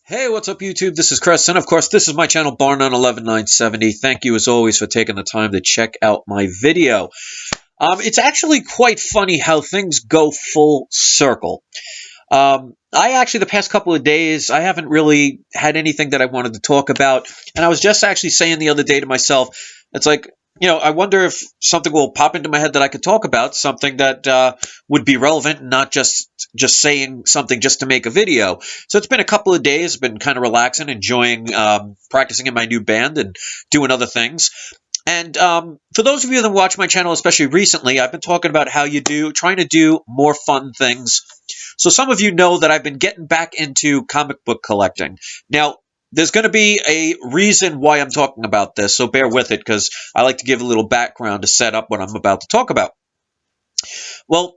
Hey, what's up, YouTube? This is Chris, and of course, this is my channel, Barn on 11970. Thank you, as always, for taking the time to check out my video. It's actually quite funny how things go full circle. I actually, the past couple of days, I haven't really had anything that I wanted to talk about, and I was just actually saying the other day to myself, it's like, I wonder if something will pop into my head that I could talk about, something that would be relevant, and not just saying something just to make a video. So it's been a couple of days, been kind of relaxing, enjoying practicing in my new band and doing other things. And for those of you that watch my channel, especially recently, I've been talking about how trying to do more fun things. So some of you know that I've been getting back into comic book collecting. Now, there's going to be a reason why I'm talking about this, so bear with it, because I like to give a little background to set up what I'm about to talk about. Well,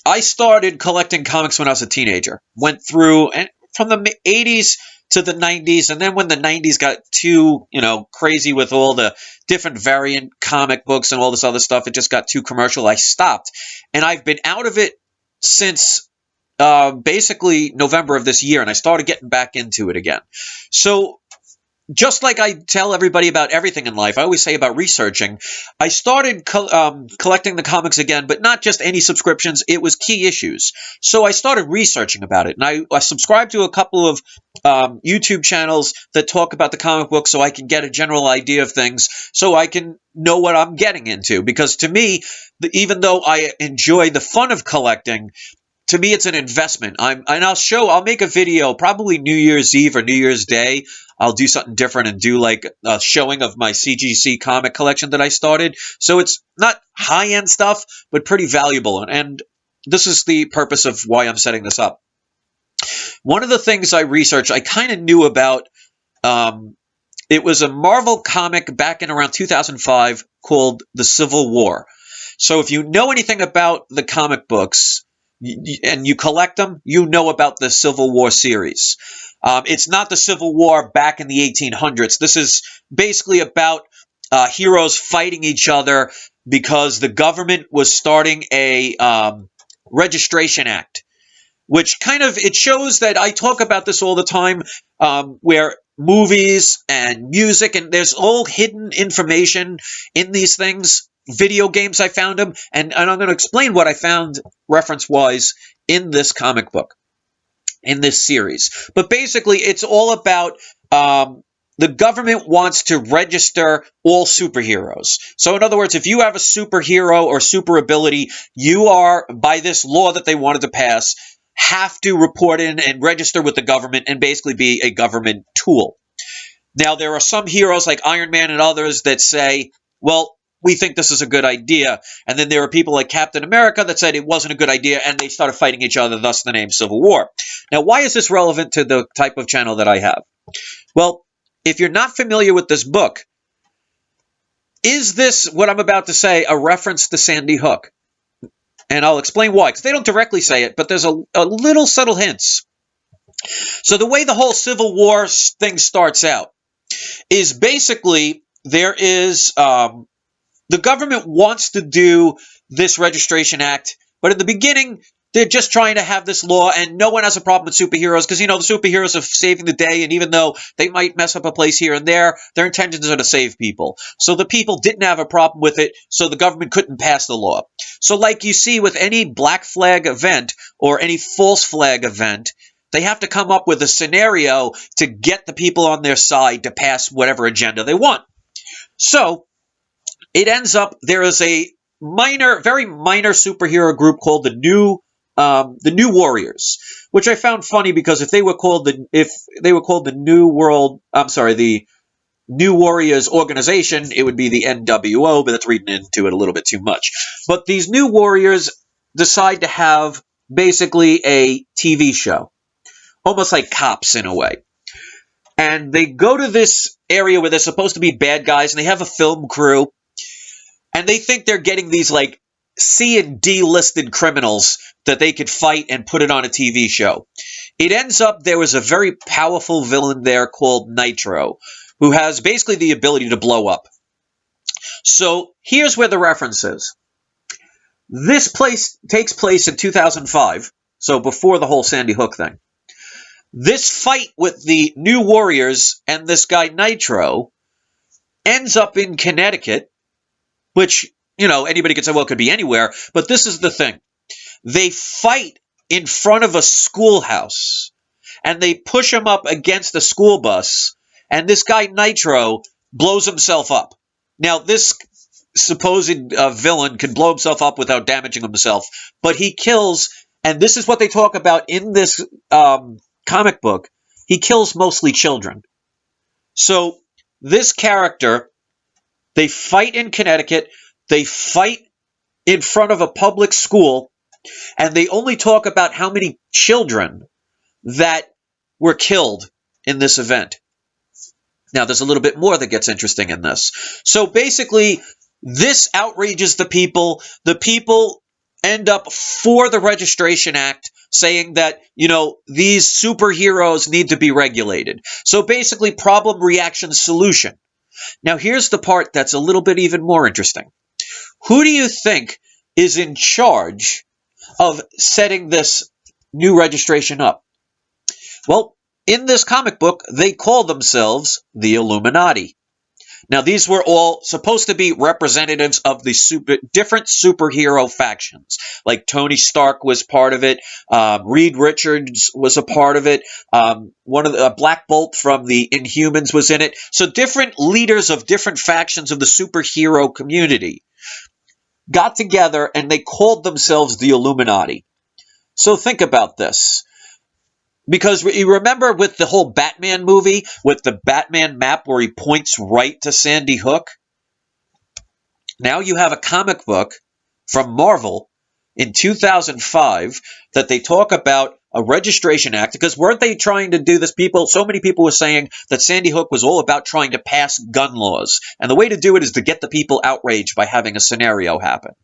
I started collecting comics when I was a teenager. Went through from the 80s to the 90s, and then when the 90s got too, crazy with all the different variant comic books and all this other stuff, it just got too commercial. I stopped, and I've been out of it since basically November of this year, and I started getting back into it again. So just like I tell everybody about everything in life, I always say about researching, I started collecting the comics again, but not just any subscriptions. It was key issues. So I started researching about it. And I subscribe to a couple of YouTube channels that talk about the comic book so I can get a general idea of things, so I can know what I'm getting into. Because to me, even though I enjoy the fun of collecting, to me, it's an investment. I'll make a video probably New Year's Eve or New Year's Day. I'll do something different and do like a showing of my CGC comic collection that I started. So it's not high-end stuff, but pretty valuable. And this is the purpose of why I'm setting this up. One of the things I researched, I kind of knew about, it was a Marvel comic back in around 2005 called The Civil War. So if you know anything about the comic books, and you collect them, you know about the Civil War series. It's not the Civil War back in the 1800s. This is basically about heroes fighting each other because the government was starting a registration act, which it shows that I talk about this all the time, where movies and music, and there's all hidden information in these things. Video games, I found them, and I'm going to explain what I found reference-wise in this comic book, in this series. But basically, it's all about the government wants to register all superheroes. So in other words, if you have a superhero or super ability, you are, by this law that they wanted to pass, have to report in and register with the government and basically be a government tool. Now, there are some heroes like Iron Man and others that say, well, we think this is a good idea. And then there are people like Captain America that said it wasn't a good idea, and they started fighting each other, thus the name Civil War. Now, why is this relevant to the type of channel that I have? Well, if you're not familiar with this book, is this, what I'm about to say, a reference to Sandy Hook? And I'll explain why, because they don't directly say it, but there's a little subtle hints. So the way the whole Civil War thing starts out is basically there is... the government wants to do this registration act, but in the beginning, they're just trying to have this law, and no one has a problem with superheroes because, the superheroes are saving the day, and even though they might mess up a place here and there, their intentions are to save people. So the people didn't have a problem with it, so the government couldn't pass the law. So like you see with any black flag event or any false flag event, they have to come up with a scenario to get the people on their side to pass whatever agenda they want. So it ends up there is a very minor superhero group called the New Warriors, which I found funny because if they were called the New Warriors organization, it would be the NWO, but that's reading into it a little bit too much. But these New Warriors decide to have basically a TV show, almost like Cops in a way. And they go to this area where they're supposed to be bad guys, and they have a film crew. And they think they're getting these like C and D listed criminals that they could fight and put it on a TV show. It ends up there was a very powerful villain there called Nitro, who has basically the ability to blow up. So here's where the reference is. This place takes place in 2005, so before the whole Sandy Hook thing. This fight with the New Warriors and this guy Nitro ends up in Connecticut, which, anybody could say, well, it could be anywhere, but this is the thing. They fight in front of a schoolhouse, and they push him up against a school bus, and this guy Nitro blows himself up. Now, this supposed villain can blow himself up without damaging himself, but he kills, and this is what they talk about in this comic book, he kills mostly children. So this character, they fight in Connecticut, they fight in front of a public school, and they only talk about how many children that were killed in this event. Now, there's a little bit more that gets interesting in this. So basically, this outrages the people. The people end up for the Registration Act, saying that, these superheroes need to be regulated. So basically, problem, reaction, solution. Now, here's the part that's a little bit even more interesting. Who do you think is in charge of setting this new registration up? Well, in this comic book, they call themselves the Illuminati. Now, these were all supposed to be representatives of the different superhero factions. Like Tony Stark was part of it. Reed Richards was a part of it. One of the Black Bolt from the Inhumans was in it. So different leaders of different factions of the superhero community got together and they called themselves the Illuminati. So think about this. Because you remember with the whole Batman movie, with the Batman map where he points right to Sandy Hook? Now you have a comic book from Marvel in 2005 that they talk about a registration act, because weren't they trying to do this? So many people were saying that Sandy Hook was all about trying to pass gun laws. And the way to do it is to get the people outraged by having a scenario happen.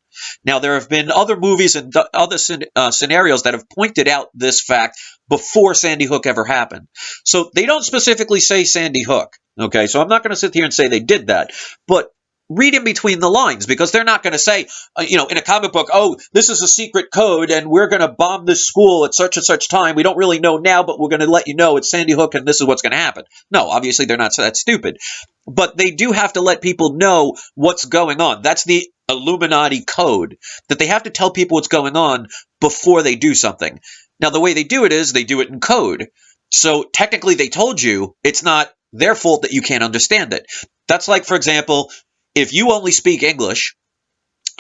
Now, there have been other movies and other scenarios that have pointed out this fact before Sandy Hook ever happened. So they don't specifically say Sandy Hook. Okay, so I'm not going to sit here and say they did that. But read in between the lines, because they're not going to say, in a comic book, oh, this is a secret code and we're going to bomb this school at such and such time. We don't really know now, but we're going to let you know it's Sandy Hook and this is what's going to happen. No, obviously they're not that stupid. But they do have to let people know what's going on. That's the Illuminati code, that they have to tell people what's going on before they do something. Now, the way they do it is they do it in code. So technically they told you it's not their fault that you can't understand it. That's like, for example, if you only speak English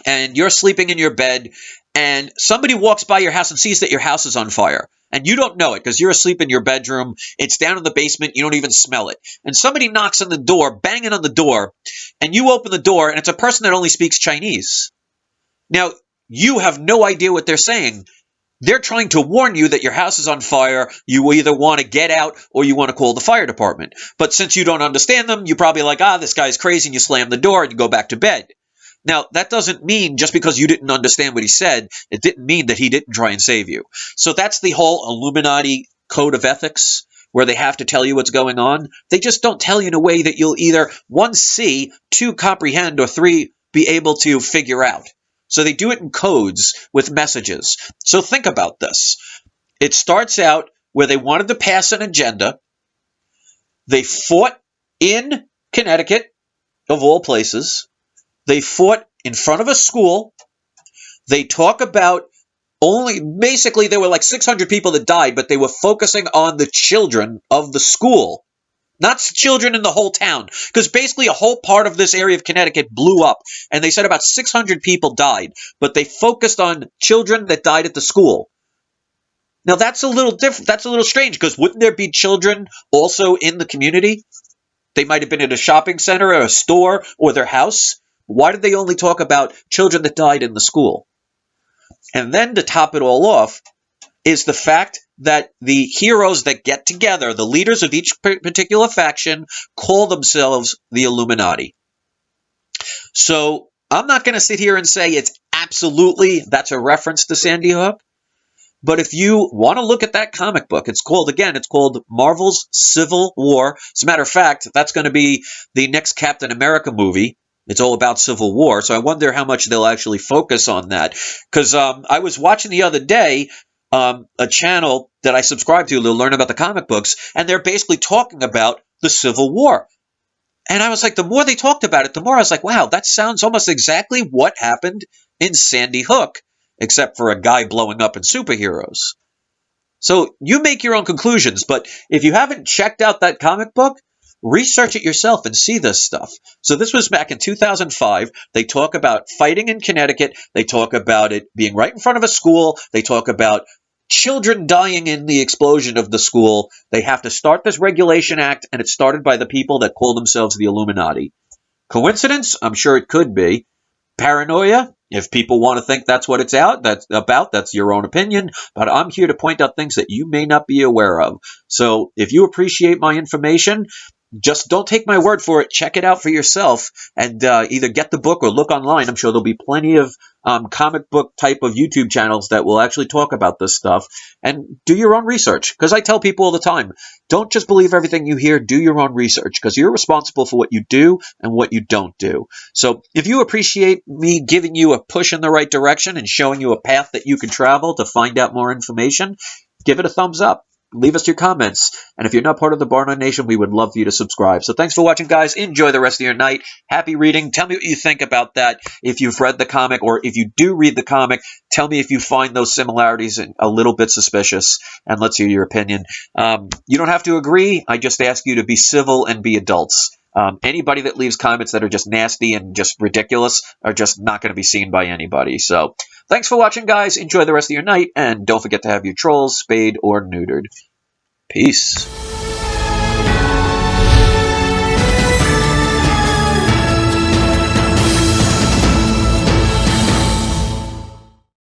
and you're sleeping in your bed and somebody walks by your house and sees that your house is on fire and you don't know it because you're asleep in your bedroom, it's down in the basement, you don't even smell it. And somebody knocks on the door, banging on the door, and you open the door and it's a person that only speaks Chinese. Now, you have no idea what they're saying. They're trying to warn you that your house is on fire. You either want to get out or you want to call the fire department. But since you don't understand them, you're probably like, this guy's crazy, and you slam the door and you go back to bed. Now, that doesn't mean just because you didn't understand what he said, it didn't mean that he didn't try and save you. So that's the whole Illuminati code of ethics, where they have to tell you what's going on. They just don't tell you in a way that you'll either, 1, see, 2, comprehend, or 3, be able to figure out. So they do it in codes with messages. So think about this. It starts out where they wanted to pass an agenda. They fought in Connecticut, of all places. They fought in front of a school. They talk about basically there were like 600 people that died, but they were focusing on the children of the school. Not children in the whole town, because basically a whole part of this area of Connecticut blew up, and they said about 600 people died, but they focused on children that died at the school. Now, that's a little different. That's a little strange, because wouldn't there be children also in the community? They might have been at a shopping center or a store or their house. Why did they only talk about children that died in the school? And then to top it all off is the fact that the heroes that get together, the leaders of each particular faction, call themselves the Illuminati. So I'm not going to sit here and say it's absolutely, that's a reference to Sandy Hook. But if you want to look at that comic book, it's called Marvel's Civil War. As a matter of fact, that's going to be the next Captain America movie. It's all about Civil War. So I wonder how much they'll actually focus on that. Because I was watching the other day, a channel that I subscribe to learn about the comic books, and they're basically talking about the Civil War. And I was like, the more they talked about it, the more I was like, wow, that sounds almost exactly what happened in Sandy Hook, except for a guy blowing up in superheroes. So you make your own conclusions, but if you haven't checked out that comic book, research it yourself and see this stuff. So this was back in 2005. They talk about fighting in Connecticut. They talk about it being right in front of a school. They talk about children dying in the explosion of the school. They have to start this Regulation Act, and it's started by the people that call themselves the Illuminati. Coincidence? I'm sure it could be. Paranoia? If people want to think that's what it's that's about, that's your own opinion. But I'm here to point out things that you may not be aware of. So if you appreciate my information, just don't take my word for it. Check it out for yourself, and either get the book or look online. I'm sure there'll be plenty of comic book type of YouTube channels that will actually talk about this stuff. And do your own research, because I tell people all the time, don't just believe everything you hear. Do your own research, because you're responsible for what you do and what you don't do. So if you appreciate me giving you a push in the right direction and showing you a path that you can travel to find out more information, give it a thumbs up. Leave us your comments. And if you're not part of the Barnard Nation, we would love for you to subscribe. So thanks for watching, guys. Enjoy the rest of your night. Happy reading. Tell me what you think about that. If you've read the comic, or if you do read the comic, tell me if you find those similarities a little bit suspicious, and let's hear your opinion. You don't have to agree. I just ask you to be civil and be adults. Anybody that leaves comments that are just nasty and just ridiculous are just not going to be seen by anybody. So thanks for watching, guys. Enjoy the rest of your night, and don't forget to have your trolls spayed or neutered. Peace.